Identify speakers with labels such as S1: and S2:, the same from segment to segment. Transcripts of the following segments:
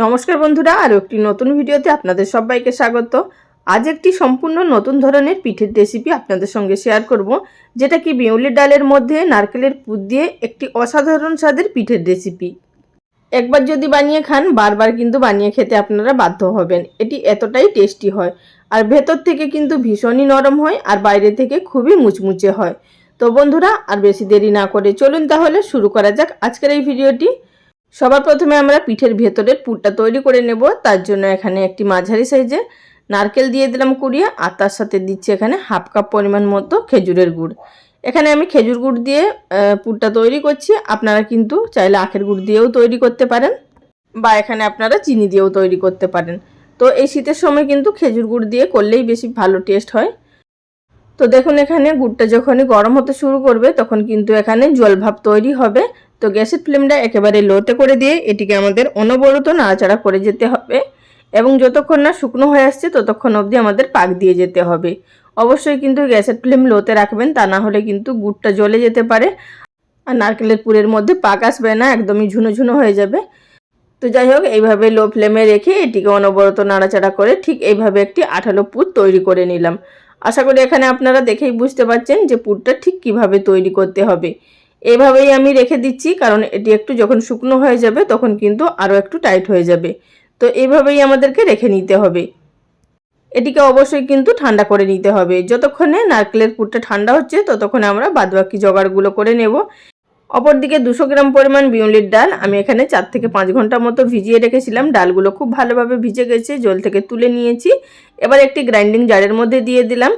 S1: নমস্কার বন্ধুরা, আরও একটি নতুন ভিডিওতে আপনাদের সবাইকে স্বাগত। আজ একটি সম্পূর্ণ নতুন ধরনের পিঠের রেসিপি আপনাদের সঙ্গে শেয়ার করব, যেটা কি বিউলির ডালের মধ্যে নারকেলের পুর দিয়ে একটি অসাধারণ স্বাদের পিঠের রেসিপি। একবার যদি বানিয়ে খান, বারবার কিন্তু বানিয়ে খেতে আপনারা বাধ্য হবেন। এটি এতটাই টেস্টি হয়, আর ভেতর থেকে কিন্তু ভীষণই নরম হয়, আর বাইরে থেকে খুবই মুচমুচে হয়। তো বন্ধুরা, আর বেশি দেরি না করে চলুন তাহলে শুরু করা যাক আজকের এই ভিডিওটি। সবার প্রথমে আমরা পিঠের ভেতরের পুরটা তৈরি করে নেব। তার জন্য এখানে একটি মাঝারি সাইজের নারকেল দিয়ে দিলাম কুড়িয়ে, আর তার সাথে দিচ্ছি এখানে হাফ কাপ পরিমাণ মতো খেজুরের গুড়। এখানে আমি খেজুর গুড় দিয়ে পুরটা তৈরি করছি। আপনারা কিন্তু চাইলে আখের গুড় দিয়েও তৈরি করতে পারেন, বা এখানে আপনারা চিনি দিয়েও তৈরি করতে পারেন। তো এই শীতের সময় কিন্তু খেজুর গুড় দিয়ে করলেই বেশি ভালো টেস্ট হয়। তো দেখুন, এখানে গুড়টা যখনই গরম হতে শুরু করবে তখন কিন্তু এখানে জল ভাব তৈরি হবে। তো গ্যাসের ফ্লেমটা একেবারে লোতে করে দিয়ে এটিকে আমাদের অনবরত নাড়াচাড়া করে যেতে হবে, এবং যতক্ষণ না শুকনো হয়ে আসছে ততক্ষণ অবধি আমাদের পাক দিয়ে যেতে হবে। অবশ্যই কিন্তু গ্যাসের ফ্লেম লোতে রাখবেন, তা না হলে কিন্তু গুড়টা জ্বলে যেতে পারে আর নারকেলের পুরের মধ্যে পাক আসবে না, একদমই ঝুনো ঝুনো হয়ে যাবে। তো যাই হোক, এইভাবে লো ফ্লেমে রেখে এটিকে অনবরত নাড়াচাড়া করে ঠিক এইভাবে একটি আঠালো পুর তৈরি করে নিলাম। আশা করি এখানে আপনারা দেখেই বুঝতে পারছেন যে পুরটা ঠিক কিভাবে তৈরি করতে হবে। এইভাবেই আমি রেখে দিচ্ছি, কারণ এটি একটু যখন শুকনো হয়ে যাবে তখন কিন্তু আরও একটু টাইট হয়ে যাবে। তো এইভাবেই আমাদেরকে রেখে নিতে হবে। এটিকে অবশ্যই কিন্তু ঠান্ডা করে নিতে হবে। যতক্ষণে নারকেলের পুরটা ঠান্ডা হচ্ছে ততক্ষণে আমরা বাদবাকি জোগাড়গুলো করে নেব। অপরদিকে 200 গ্রাম পরিমাণ বিউলির ডাল আমি এখানে 4 থেকে 5 ঘন্টা মতো ভিজিয়ে রেখেছিলাম। ডালগুলো খুব ভালোভাবে ভিজে গেছে, জল থেকে তুলে নিয়েছি। এবার একটি গ্রাইন্ডিং জারের মধ্যে দিয়ে দিলাম।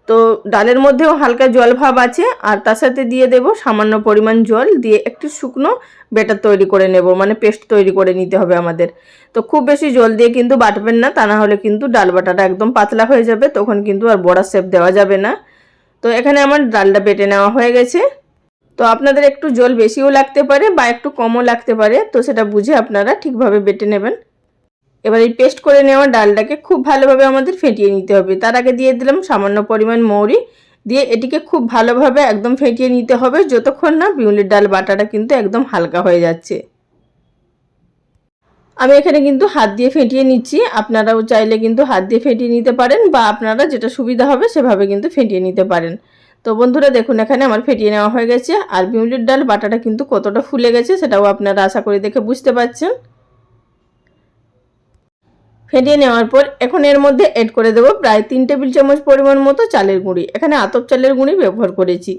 S1: তো ডালের মধ্যেও হালকা জল ভাব আছে, আর তার সাথে দিয়ে দেব সামান্য পরিমাণ জল, দিয়ে একটি শুকনো ব্যাটার তৈরি করে নেব, মানে পেস্ট তৈরি করে নিতে হবে আমাদের। তো খুব বেশি জল দিয়ে কিন্তু বাটবেন না, তা না হলে কিন্তু ডাল বাটাটা একদম পাতলা হয়ে যাবে, তখন কিন্তু আর বড়া শেপ দেওয়া যাবে না। তো এখানে আমার ডালটা বেটে নেওয়া হয়ে গেছে। তো আপনাদের একটু জল বেশিও লাগতে পারে বা একটু কমও লাগতে পারে, তো সেটা বুঝে আপনারা ঠিকভাবে বেটে নেবেন। এবার এই পেস্ট করে নেওয়া ডালটাকে খুব ভালোভাবে আমাদের ফেটিয়ে নিতে হবে। তার আগে দিয়ে দিলাম সামান্য পরিমাণ মৌরি, দিয়ে এটিকে খুব ভালোভাবে একদম ফেটিয়ে নিতে হবে যতক্ষণ না বিউলির ডাল বাটাটা কিন্তু একদম হালকা হয়ে যাচ্ছে। আমি এখানে কিন্তু হাত দিয়ে ফেটিয়ে নিচ্ছি, আপনারাও চাইলে কিন্তু হাত দিয়ে ফেটিয়ে নিতে পারেন, বা আপনারা যেটা সুবিধা হবে সেভাবে কিন্তু ফেটিয়ে নিতে পারেন। তো বন্ধুরা দেখুন, এখানে আমার ফেটিয়ে নেওয়া হয়ে গেছে, আর বিউলির ডাল বাটাটা কিন্তু কতটা ফুলে গেছে সেটাও আপনারা আশা করি দেখে বুঝতে পারছেন। ফেটিয়ে নেওয়ার পর এখন এর মধ্যে অ্যাড করে দেবো প্রায় 3 টেবিল চামচ পরিমাণ মতো চালের গুঁড়ি। এখানে আতপ চালের গুঁড়ি ব্যবহার করেছি,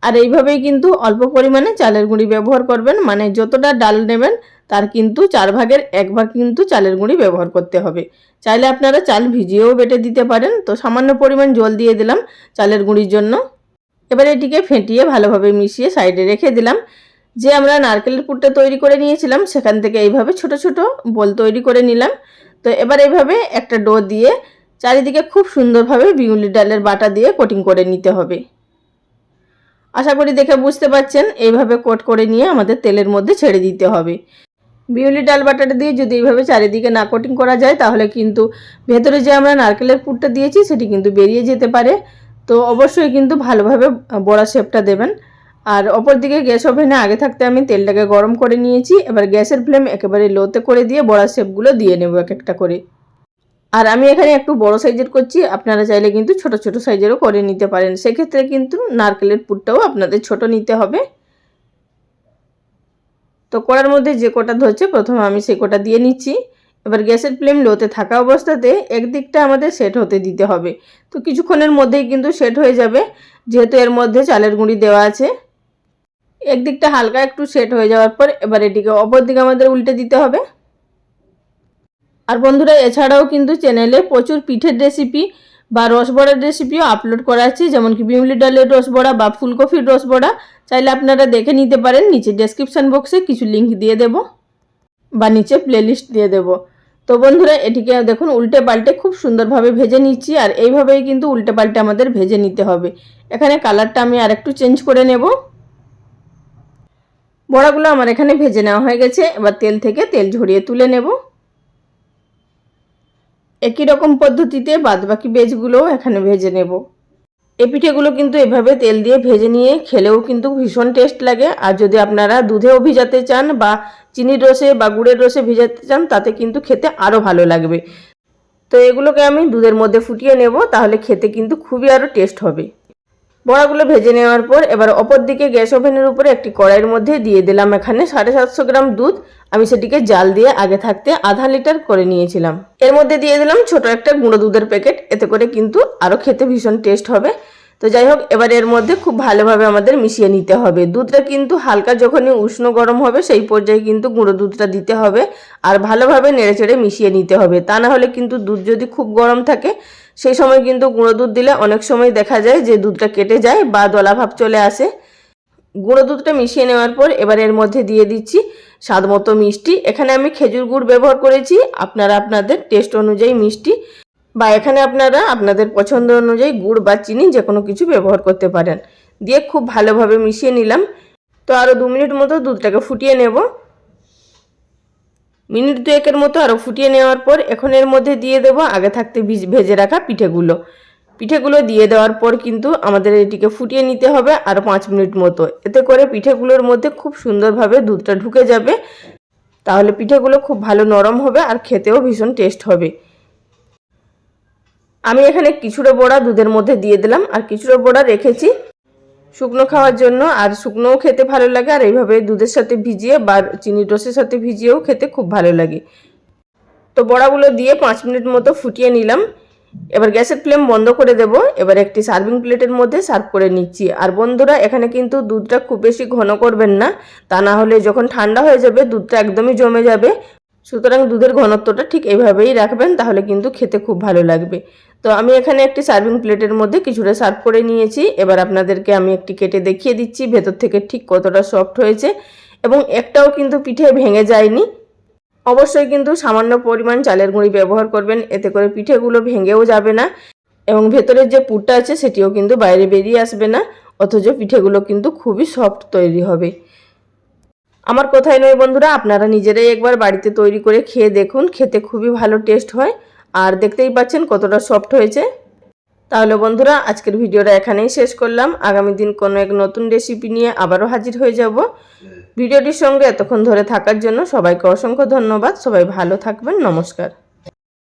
S1: আর এইভাবেই কিন্তু অল্প পরিমাণে চালের গুঁড়ি ব্যবহার করবেন, মানে যতটা ডাল নেবেন তার কিন্তু 4 ভাগের 1 ভাগ কিন্তু চালের গুঁড়ি ব্যবহার করতে হবে। চাইলে আপনারা চাল ভিজিয়েও বেটে দিতে পারেন। তো সামান্য পরিমাণ জল দিয়ে দিলাম চালের গুঁড়ির জন্য। এবার এটিকে ফেটিয়ে ভালোভাবে মিশিয়ে সাইডে রেখে দিলাম। যে আমরা নারকেলের পুরটা তৈরি করে নিয়েছিলাম সেখান থেকে এইভাবে ছোট ছোট বল তৈরি করে নিলাম। তো এবার এইভাবে একটা ডো দিয়ে চারিদিকে খুব সুন্দরভাবে বিউলির ডালের বাটা দিয়ে কোটিং করে নিতে হবে। আশা করি দেখে বুঝতে পারছেন। এইভাবে কোট করে নিয়ে আমাদের তেলের মধ্যে ছেড়ে দিতে হবে। বিউলির ডাল বাটাটা দিয়ে যদি এইভাবে চারিদিকে না কোটিং করা যায় তাহলে কিন্তু ভেতরে যে আমরা নারকেলের পুরটা দিয়েছি সেটি কিন্তু বেরিয়ে যেতে পারে। তো অবশ্যই কিন্তু ভালোভাবে বড়া শেপটা দেবেন। আর অপরদিকে গ্যাস ওভেনে আগে থাকতে আমি তেলটাকে গরম করে নিয়েছি। এবার গ্যাসের ফ্লেম একেবারে লোতে করে দিয়ে বড়া শেপগুলো দিয়ে নেব এক একটা করে। আর আমি এখানে একটু বড় সাইজের করছি, আপনারা চাইলে কিন্তু ছোট ছোট সাইজেরও করে নিতে পারেন। সেক্ষেত্রে কিন্তু নারকেলের পুরটাও আপনাদের ছোট নিতে হবে। তো কড়ার মধ্যে যে কোটা ধরছে প্রথমে আমি সেই কোটা দিয়ে নিচ্ছি। এবার গ্যাসের ফ্লেম লোতে থাকা অবস্থাতে একদিকটা আমাদের সেট হতে দিতে হবে। তো কিছুক্ষণের মধ্যেই কিন্তু সেট হয়ে যাবে, যেহেতু এর মধ্যে চালের গুঁড়ি দেওয়া আছে। একদিকটা হালকা একটু সেট হয়ে যাওয়ার পর এবার এটিকে অপর দিকে আমাদের উল্টে দিতে হবে। আর বন্ধুরা, এছাড়াও কিন্তু চ্যানেলে প্রচুর পিঠের রেসিপি বা রসবড়ার রেসিপিও আপলোড করা আছে, যেমন কি বিউলির ডালের রসবড়া বা ফুলকপির রসবড়া। চাইলে আপনারা দেখে নিতে পারেন। নিচে ডেসক্রিপশন বক্সে কিছু লিঙ্ক দিয়ে দেব, বা নিচে প্লেলিস্ট দিয়ে দেব। তো বন্ধুরা, এটিকে দেখুন উল্টে পাল্টে খুব সুন্দরভাবে ভেজে নিচ্ছি, আর এইভাবেই কিন্তু উল্টে পাল্টে আমাদের ভেজে নিতে হবে। এখানে কালারটা আমি আরেকটু চেঞ্জ করে নেব। বড়াগুলো আমার এখানে ভেজে নেওয়া হয়ে গেছে। এবার তেল থেকে তেল ঝরিয়ে তুলে নেব। একই রকম পদ্ধতিতে বাদবাকি বেজগুলোও এখানে ভেজে নেব। এই পিঠেগুলো কিন্তু এভাবে তেল দিয়ে ভেজে নিয়ে খেলেও কিন্তু ভীষণ টেস্ট লাগে। আর যদি আপনারা দুধেও ভিজাতে চান বা চিনির রসে বা গুড়ের রসে ভিজাতে চান তাতে কিন্তু খেতে আরও ভালো লাগবে। তো এগুলোকে আমি দুধের মধ্যে ফুটিয়ে নেব, তাহলে খেতে কিন্তু খুবই আরও টেস্ট হবে। বড়াগুলো ভেজে নেওয়ার পর এবার অপর দিকে গ্যাস ওভেনের উপরে একটি কড়াইয়ের মধ্যে দিয়ে দিলাম এখানে 750 গ্রাম দুধ। আমি সেটিকে জাল দিয়ে আগে থাকতে আধা লিটার করে নিয়েছিলাম। এর মধ্যে দিয়ে দিলাম ছোট একটা গুঁড়ো দুধের প্যাকেট, এতে করে কিন্তু আরও খেতে ভীষণ টেস্ট হবে। তো যাই হোক, এবার এর মধ্যে খুব ভালোভাবে আমাদের মিশিয়ে নিতে হবে। দুধটা কিন্তু হালকা যখনই উষ্ণ গরম হবে সেই পর্যায়ে কিন্তু গুঁড়ো দুধটা দিতে হবে আর ভালোভাবে নেড়েচেড়ে মিশিয়ে নিতে হবে। তা না হলে কিন্তু দুধ যদি খুব গরম থাকে সেই সময় কিন্তু গুঁড়ো দুধ দিলে অনেক সময় দেখা যায় যে দুধটা কেটে যায় বা দলাভাব চলে আসে। গুঁড়ো দুধটা মিশিয়ে নেওয়ার পর এবার এর মধ্যে দিয়ে দিচ্ছি স্বাদ মতো মিষ্টি। এখানে আমি খেজুর গুড় ব্যবহার করেছি, আপনারা আপনাদের টেস্ট অনুযায়ী মিষ্টি বা এখানে আপনারা আপনাদের পছন্দ অনুযায়ী গুড় বা চিনি যে কোনো কিছু ব্যবহার করতে পারেন। দিয়ে খুব ভালোভাবে মিশিয়ে নিলাম। তো আরও 2 মিনিট মতো দুধটাকে ফুটিয়ে নেব। মিনিট 2-এর মতো আরও ফুটিয়ে নেওয়ার পর এখন এর মধ্যে দিয়ে দেব আগে থাকতে ভেজে রাখা পিঠেগুলো দিয়ে দেওয়ার পর কিন্তু আমাদের এটিকে ফুটিয়ে নিতে হবে আরও 5 মিনিট মতো। এতে করে পিঠেগুলোর মধ্যে খুব সুন্দরভাবে দুধটা ঢুকে যাবে, তাহলে পিঠেগুলো খুব ভালো নরম হবে আর খেতেও ভীষণ টেস্ট হবে। আমি এখানে কিছুটা বড়া দুধের মধ্যে দিয়ে দিলাম আর কিছুটা বড়া রেখেছি শুকনো খাওয়ার জন্য। আর শুকনোও খেতে ভালো লাগে আর এইভাবে দুধের সাথে ভিজিয়ে বা চিনির রসের সাথে ভিজিয়েও খেতে খুব ভালো লাগে। তো বড়াগুলো দিয়ে 5 মিনিট মতো ফুটিয়ে নিলাম। এবার গ্যাসের ফ্লেম বন্ধ করে দেব। এবার একটি সার্ভিং প্লেটের মধ্যে সার্ভ করে নিচ্ছি। আর বন্ধুরা, এখানে কিন্তু দুধটা খুব বেশি ঘন করবেন না, তা না হলে যখন ঠান্ডা হয়ে যাবে দুধটা একদমই জমে যাবে। সুতরাং দুধের ঘনত্বটা ঠিক এইভাবেই রাখবেন, তাহলে কিন্তু খেতে খুব ভালো লাগবে। তো আমি এখানে একটি সার্ভিং প্লেটের মধ্যে কিছুটা সার্ভ করে নিয়েছি। এবার আপনাদেরকে আমি একটি কেটে দেখিয়ে দিচ্ছি ভেতর থেকে ঠিক কতটা সফট হয়েছে এবং একটাও কিন্তু পিঠে ভেঙে যায়নি। অবশ্যই কিন্তু সামান্য পরিমাণ চালের গুঁড়ি ব্যবহার করবেন, এতে করে পিঠেগুলো ভেঙেও যাবে না এবং ভেতরের যে পুরটা আছে সেটিও কিন্তু বাইরে বেরিয়ে আসবে না, অথচ পিঠেগুলো কিন্তু খুবই সফট তৈরি হবে। আমার কথাই নয় বন্ধুরা, আপনারা নিজেরাই একবার বাড়িতে তৈরি করে খেয়ে দেখুন, খেতে খুবই ভালো টেস্ট হয় আর দেখতেই পাচ্ছেন কতটা সফট হয়েছে। তাহলে বন্ধুরা, আজকের ভিডিওটা এখানেই শেষ করলাম। আগামী দিন কোনো এক নতুন রেসিপি নিয়ে আবারও হাজির হয়ে যাব। ভিডিওটির সঙ্গে এতক্ষণ ধরে থাকার জন্য সবাইকে অসংখ্য ধন্যবাদ। সবাই ভালো থাকবেন। নমস্কার।